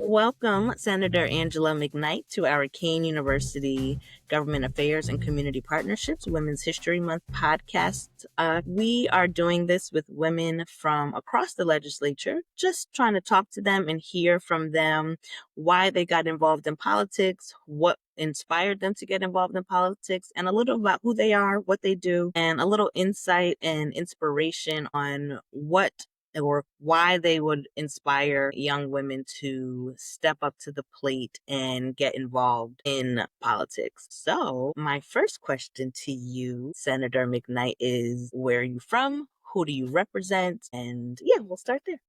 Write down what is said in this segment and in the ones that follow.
Welcome, Senator Angela McKnight, to our Kane University Government Affairs and Community Partnerships Women's History Month podcast. We are doing this with women from across the legislature, just trying to talk to them and hear from them why they got involved in politics, what inspired them to get involved in politics, and a little about who they are, what they do, and a little insight and inspiration on what or why they would inspire young women to step up to the plate and get involved in politics. So, my first question to you, Senator McKnight, is where are you from? Who do you represent? And yeah, we'll start there.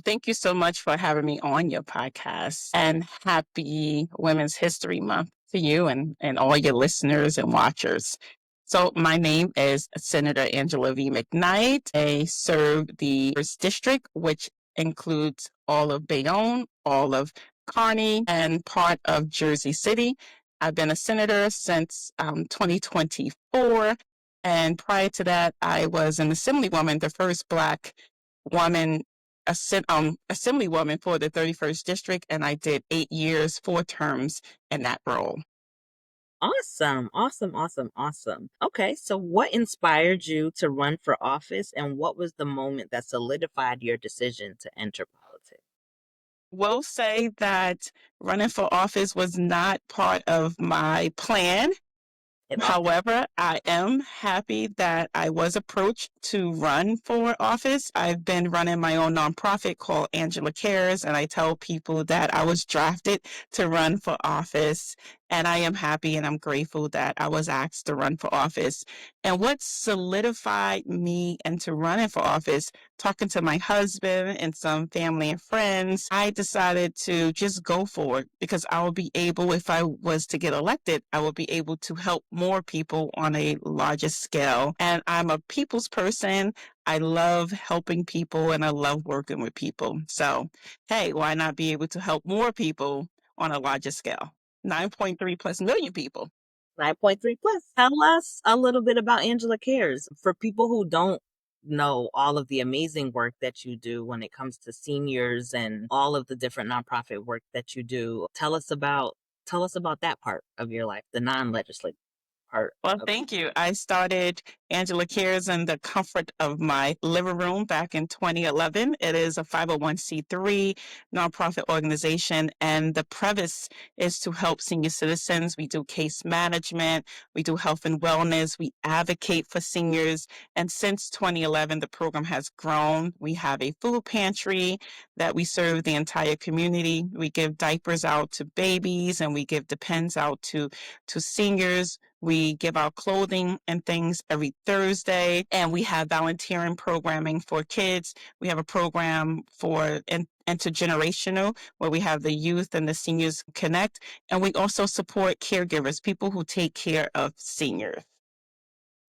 Thank you so much for having me on your podcast, and happy Women's History Month to you and all your listeners and watchers. So my name is Senator Angela V. McKnight. I serve the 1st District, which includes all of Bayonne, all of Kearney, and part of Jersey City. I've been a senator since 2024. And prior to that, I was an assemblywoman, the first Black woman assemblywoman for the 31st District, and I did 8 years, 4 terms in that role. Awesome. Okay, so what inspired you to run for office, and what was the moment that solidified your decision to enter politics? Will say that running for office was not part of my plan. However, I am happy that I was approached to run for office. I've been running my own nonprofit called Angela Cares, and I tell people that I was drafted to run for office. And I am happy and I'm grateful that I was asked to run for office. And what solidified me into running for office, talking to my husband and some family and friends, I decided to just go for it because I will be able, if I was to get elected, I will be able to help more people on a larger scale. And I'm a people's person. I love helping people and I love working with people. So, hey, why not be able to help more people on a larger scale? 9.3 plus million people. 9.3 plus. Tell us a little bit about Angela Cares for people who don't know all of the amazing work that you do when it comes to seniors and all of the different nonprofit work that you do. Tell us about that part of your life, the non-legislative part. Well, thank you. I started Angela Cares in the comfort of my living room back in 2011. It is a 501c3 nonprofit organization, and the premise is to help senior citizens. We do case management, we do health and wellness, we advocate for seniors. And since 2011, the program has grown. We have a food pantry that we serve the entire community. We give diapers out to babies, and we give Depends out to seniors. We give out clothing and things every Thursday, and we have volunteering programming for kids. We have a program for intergenerational where we have the youth and the seniors connect, and we also support caregivers, people who take care of seniors.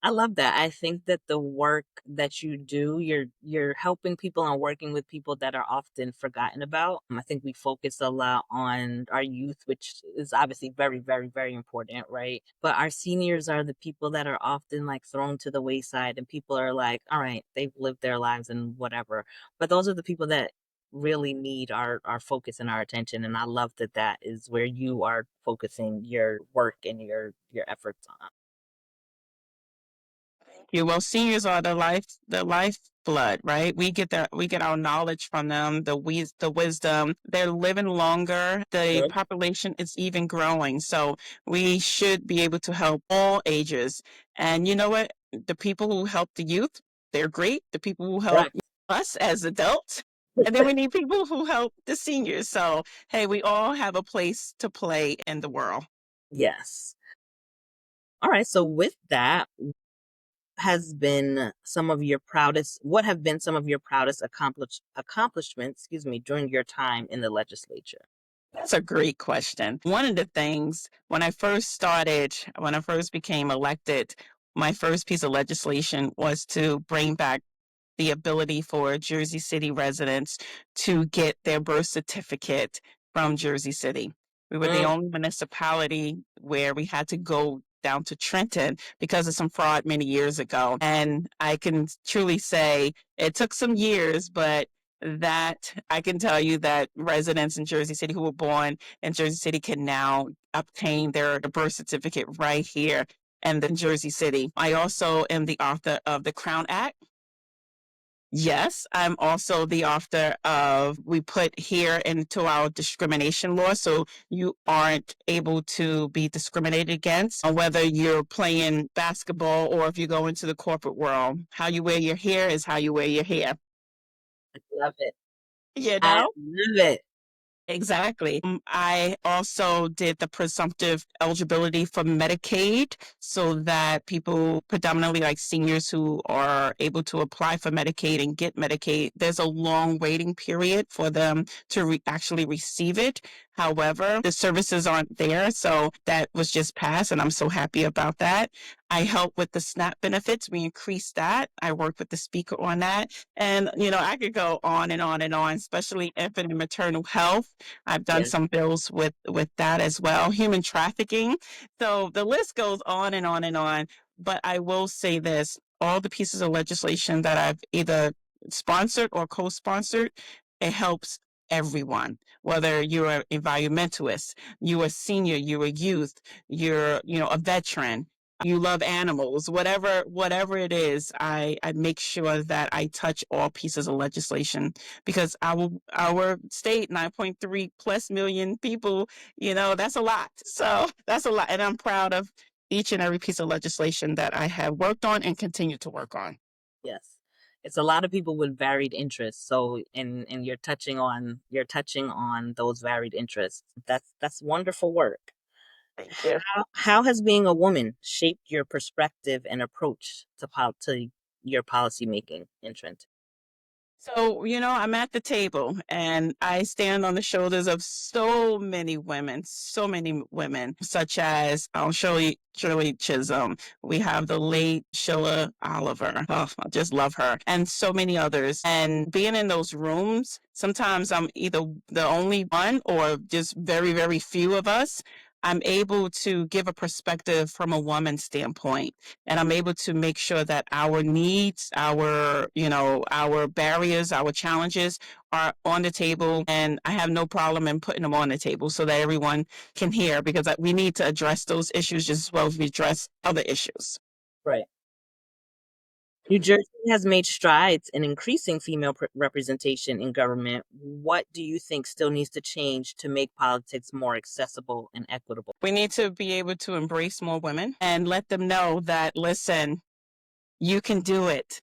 I love that. I think that the work that you do, you're helping people and working with people that are often forgotten about. I think we focus a lot on our youth, which is obviously very, very, very important, right? But our seniors are the people that are often like thrown to the wayside, and people are like, all right, they've lived their lives and whatever. But those are the people that really need our focus and our attention. And I love that that is where you are focusing your work and your efforts on. Well, seniors are the lifeblood, right? We get our knowledge from them, the wisdom. They're living longer. The Sure. population is even growing. So we should be able to help all ages. And you know what? The people who help the youth, they're great. The people who help Right. us as adults. And then we need people who help the seniors. So, hey, we all have a place to play in the world. Yes. All right. So with that, has been some of your proudest what have been some of your proudest accomplishments, during your time in the legislature? That's a great question. One of the things when I first became elected, my first piece of legislation was to bring back the ability for Jersey City residents to get their birth certificate from Jersey City. We were the Mm, only municipality where we had to go down to Trenton because of some fraud many years ago. And I can truly say it took some years, but that I can tell you that residents in Jersey City who were born in Jersey City can now obtain their birth certificate right here in the Jersey City. I also am the author of the Crown Act. Yes, I'm also the author of we put here into our discrimination law, so you aren't able to be discriminated against whether you're playing basketball or if you go into the corporate world. How you wear your hair is how you wear your hair. I love it. You I know? love it. Exactly. I also did the presumptive eligibility for Medicaid so that people, predominantly like seniors who are able to apply for Medicaid and get Medicaid, there's a long waiting period for them to actually receive it. However, the services aren't there. So that was just passed, and I'm so happy about that. I help with the SNAP benefits. We increased that. I worked with the speaker on that. And, I could go on and on and on, especially infant and maternal health. I've done Yes. some bills with that as well. Human trafficking. So the list goes on and on and on. But I will say this, all the pieces of legislation that I've either sponsored or co-sponsored, it helps everyone, whether you're an environmentalist, you're a senior, you're a youth, you're, a veteran, you love animals, whatever it is, I make sure that I touch all pieces of legislation because our state, 9.3 plus million people, that's a lot. So that's a lot. And I'm proud of each and every piece of legislation that I have worked on and continue to work on. Yes. It's a lot of people with varied interests. So and you're touching on those varied interests. That's wonderful work. Thank you. How has being a woman shaped your perspective and approach to your policy making, Trent? So, I'm at the table and I stand on the shoulders of so many women, such as Shirley Chisholm. We have the late Sheila Oliver. Oh, I just love her. And so many others. And being in those rooms, sometimes I'm either the only one or just very, very few of us. I'm able to give a perspective from a woman's standpoint, and I'm able to make sure that our needs, our barriers, our challenges are on the table, and I have no problem in putting them on the table so that everyone can hear, because we need to address those issues just as well as we address other issues. Right. New Jersey has made strides in increasing female representation in government. What do you think still needs to change to make politics more accessible and equitable? We need to be able to embrace more women and let them know that, listen, you can do it.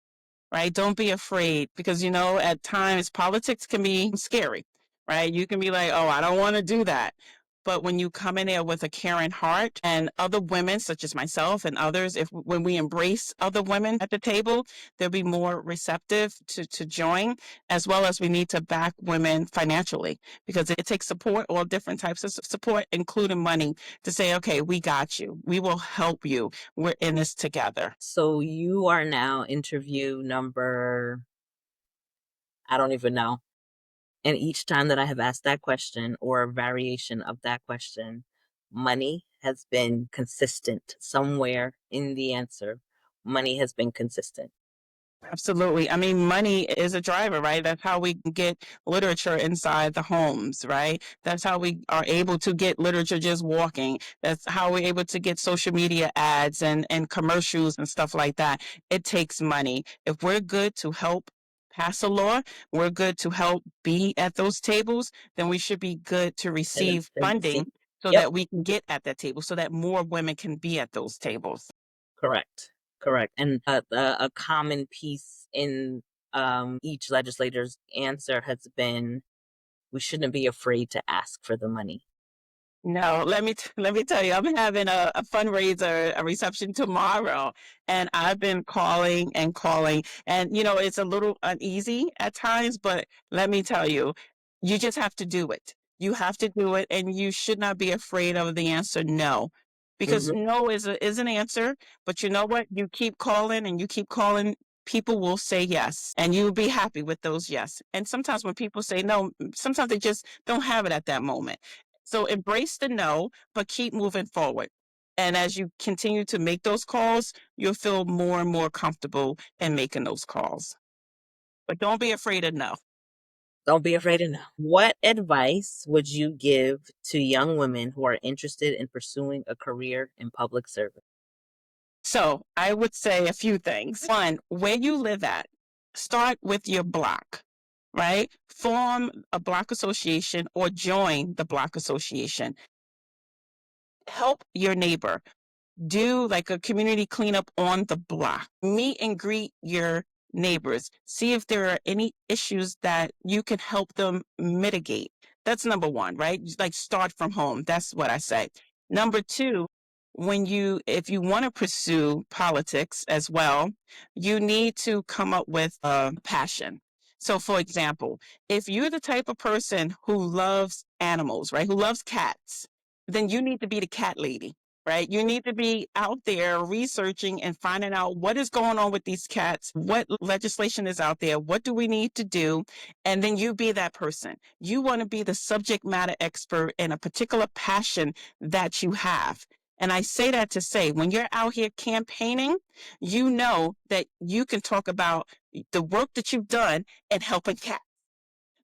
Right? Don't be afraid because, at times politics can be scary, right? You can be like, oh, I don't want to do that. But when you come in there with a caring heart and other women, such as myself and others, when we embrace other women at the table, they'll be more receptive to join, as well as we need to back women financially because it takes support, all different types of support, including money, to say, okay, we got you. We will help you. We're in this together. So you are now interview number, I don't even know. And each time that I have asked that question or a variation of that question, money has been consistent somewhere in the answer. Money has been consistent. Absolutely. I mean, money is a driver, right? That's how we get literature inside the homes, right? That's how we are able to get literature just walking. That's how we're able to get social media ads and commercials and stuff like that. It takes money. If we're good to help pass a law, we're good to help be at those tables, then we should be good to And receive then see, funding so yep, that we can get at that table, so that more women can be at those tables. correct, correct. And a common piece in each legislator's answer has been we shouldn't be afraid to ask for the money. No, let me tell you, I'm having a fundraiser, a reception tomorrow, and I've been calling and calling, and it's a little uneasy at times, but let me tell you, you just have to do it. You have to do it, and you should not be afraid of the answer no, because Hmm. no is an answer. But you know what? You keep calling and you keep calling. People will say yes, and you'll be happy with those yes. And sometimes when people say no, sometimes they just don't have it at that moment. So embrace the no, but keep moving forward. And as you continue to make those calls, you'll feel more and more comfortable in making those calls. But don't be afraid of no. Don't be afraid to know. What advice would you give to young women who are interested in pursuing a career in public service? So I would say a few things. One, where you live at, start with your block, right? Form a block association or join the block association. Help your neighbor. Do like a community cleanup on the block. Meet and greet your neighbors. See if there are any issues that you can help them mitigate. That's number one, right? Like start from home. That's what I say. Number two, if you want to pursue politics as well, you need to come up with a passion. So, for example, if you're the type of person who loves animals, right, who loves cats, then you need to be the cat lady, right? You need to be out there researching and finding out what is going on with these cats, what legislation is out there, what do we need to do, and then you be that person. You want to be the subject matter expert in a particular passion that you have. And I say that to say, when you're out here campaigning, you know that you can talk about the work that you've done in helping cats,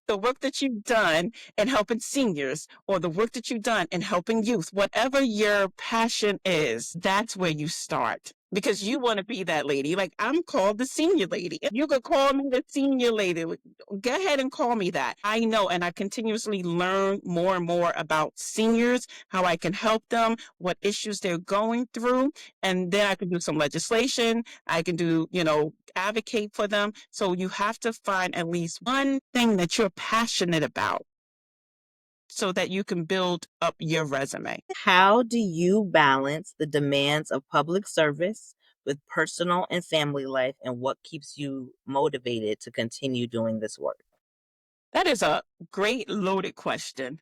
the work that you've done in helping seniors, or the work that you've done in helping youth, whatever your passion is, that's where you start. Because you want to be that lady. Like, I'm called the senior lady. If you could call me the senior lady, go ahead and call me that. I know, and I continuously learn more and more about seniors, how I can help them, what issues they're going through. And then I can do some legislation. I can do, advocate for them. So you have to find at least one thing that you're passionate about so that you can build up your resume. How do you balance the demands of public service with personal and family life, and what keeps you motivated to continue doing this work? That is a great loaded question.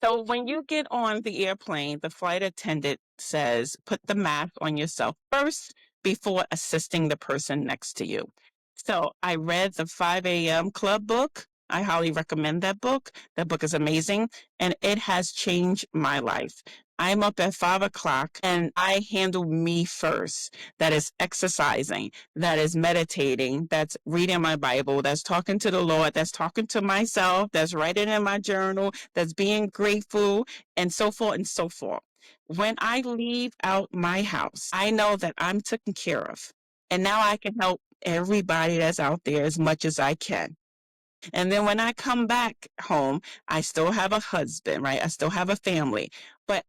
So when you get on the airplane, the flight attendant says, put the mask on yourself first before assisting the person next to you. So I read the 5 a.m. Club book. I highly recommend that book. That book is amazing and it has changed my life. I'm up at 5 o'clock and I handle me first. That is exercising, that is meditating, that's reading my Bible, that's talking to the Lord, that's talking to myself, that's writing in my journal, that's being grateful, and so forth and so forth. When I leave out my house, I know that I'm taken care of. And now I can help everybody that's out there as much as I can. And then when I come back home, I still have a husband, right? I still have a family, but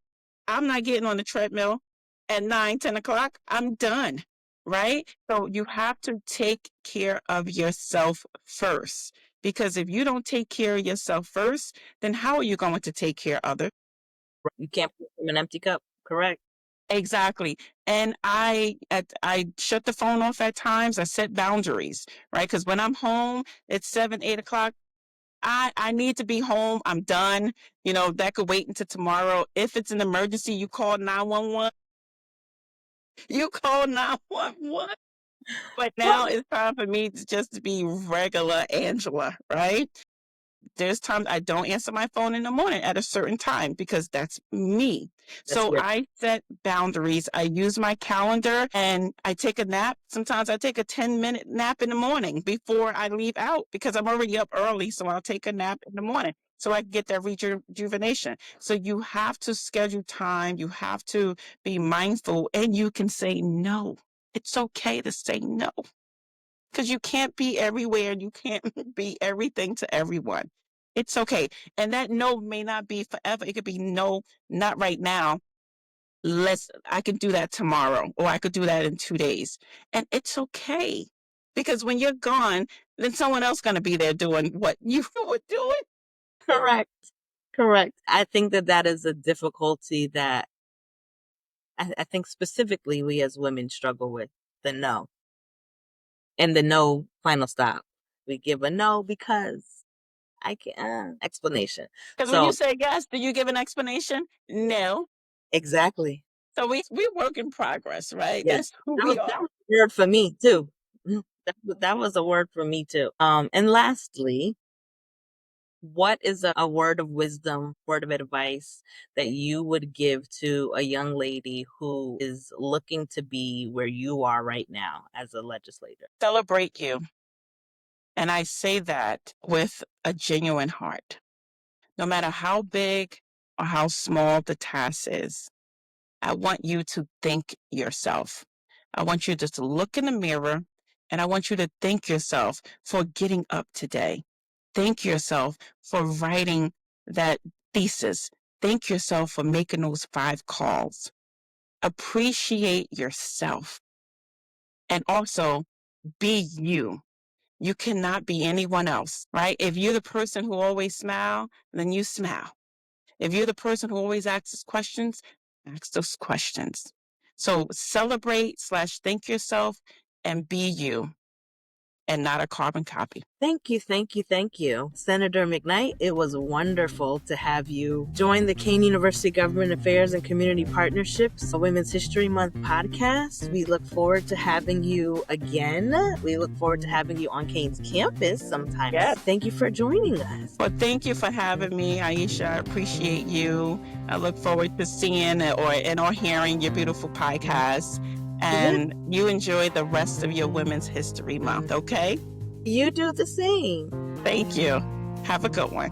I'm not getting on the treadmill at 9, 10 o'clock. I'm done, right? So you have to take care of yourself first. Because if you don't take care of yourself first, then how are you going to take care of others? You can't pour from an empty cup. Correct. Exactly. And I shut the phone off at times. I set boundaries, right? Because when I'm home, it's 7, 8 o'clock. I need to be home. I'm done. That could wait until tomorrow. If it's an emergency, you call 911. You call 911. But now it's time for me to just be regular Angela, right? There's times I don't answer my phone in the morning at a certain time because that's me. That's So your I set boundaries. I use my calendar and I take a nap. Sometimes I take a 10-minute nap in the morning before I leave out because I'm already up early. So I'll take a nap in the morning so I can get that rejuvenation. So you have to schedule time. You have to be mindful and you can say no. It's okay to say no because you can't be everywhere and you can't be everything to everyone. It's okay. And that no may not be forever. It could be no, not right now. I can do that tomorrow, or I could do that in 2 days. And it's okay. Because when you're gone, then someone else going to be there doing what you were doing. correct. Correct. I think that is a difficulty that I think specifically we as women struggle with, the no, and the no final stop. We give a no because I can't explanation. Because when you So say yes, do you give an explanation? No. exactly. So we work in progress, right? Yes. That's who That we was are. a word for me too. That was a word for me too. And lastly, what is a word of wisdom, word of advice that you would give to a young lady who is looking to be where you are right now as a legislator? Celebrate you. And I say that with a genuine heart. No matter how big or how small the task is, I want you to thank yourself. I want you just to look in the mirror and I want you to thank yourself for getting up today. Thank yourself for writing that thesis. Thank yourself for making those 5 calls. Appreciate yourself and also be you. You cannot be anyone else, right? If you're the person who always smile, then you smile. If you're the person who always asks questions, ask those questions. So celebrate / thank yourself and be you and not a carbon copy. Thank you, thank you, thank you. Senator McKnight, it was wonderful to have you join the Kane University Government Affairs and Community Partnerships Women's History Month podcast. We look forward to having you again. We look forward to having you on Kane's campus sometime. Yes. Thank you for joining us. Well, thank you for having me, Aisha. I appreciate you. I look forward to seeing or hearing your beautiful podcast. And you enjoy the rest of your Women's History Month, okay? You do the same. Thank you. Have a good one.